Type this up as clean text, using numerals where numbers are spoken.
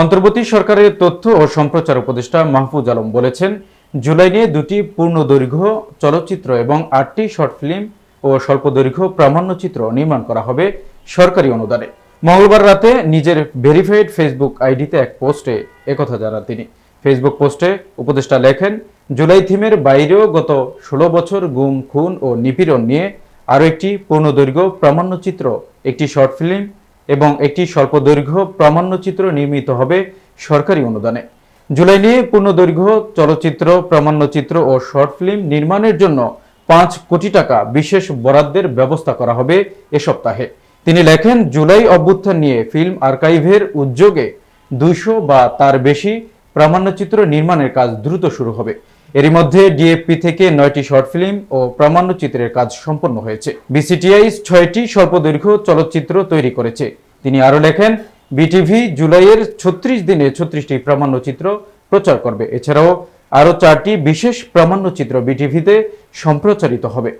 অন্তর্বর্তী সরকারের তথ্য ও সম্প্রচার উপদেষ্টা মাহফুজ আলম বলেছেন, জুলাই নিয়ে 2টি পূর্ণদৈর্ঘ্য চলচ্চিত্র এবং 8টি শর্ট ফিল্ম ও স্বল্পদৈর্ঘ্য প্রামাণ্যচিত্র নির্মাণ করা হবে সরকারি অনুদানে। মঙ্গলবার রাতে নিজের ভেরিফাইড ফেসবুক আইডিতে এক পোস্টে একথা জানান তিনি। ফেসবুক পোস্টে উপদেষ্টা লেখেন, জুলাই থিমের বাইরেও গত 16 বছর গুম, খুন ও নিপীড়ন নিয়ে আরও একটি পূর্ণদৈর্ঘ্য প্রামাণ্যচিত্র, একটি শর্ট ফিল্ম এবং একটি স্বল্পদৈর্ঘ্য প্রামাণ্যচিত্র নির্মিত হবে সরকারি অনুদানে। জুলাই নিয়ে পূর্ণদৈর্ঘ্য চলচ্চিত্র, প্রামাণ্যচিত্র ও শর্ট ফিল্ম নির্মাণের জন্য 5 কোটি টাকা বিশেষ বরাদ্দের ব্যবস্থা করা হবে এ সপ্তাহে। তিনি লেখেন, জুলাই অভ্যুত্থান নিয়ে ফিল্ম আর্কাইভের উদ্যোগে 200 বা তার বেশি প্রামাণ্যচিত্র নির্মাণের কাজ দ্রুত শুরু হবে। এরই মধ্যে ডিএফপি থেকে 9টি শর্ট ফিল্ম ও প্রামাণ্যচিত্রের কাজ সম্পন্ন হয়েছে। বিসিটিআই 6টি স্বল্পদৈর্ঘ্য চলচ্চিত্র তৈরি করেছে। তিনি আরও লেখেন, বিটিভি জুলাইয়ের 36 দিনে 36টি প্রামাণ্যচিত্র প্রচার করবে। এছাড়াও আরও 4টি বিশেষ প্রামাণ্যচিত্র বিটিভিতে সম্প্রচারিত হবে।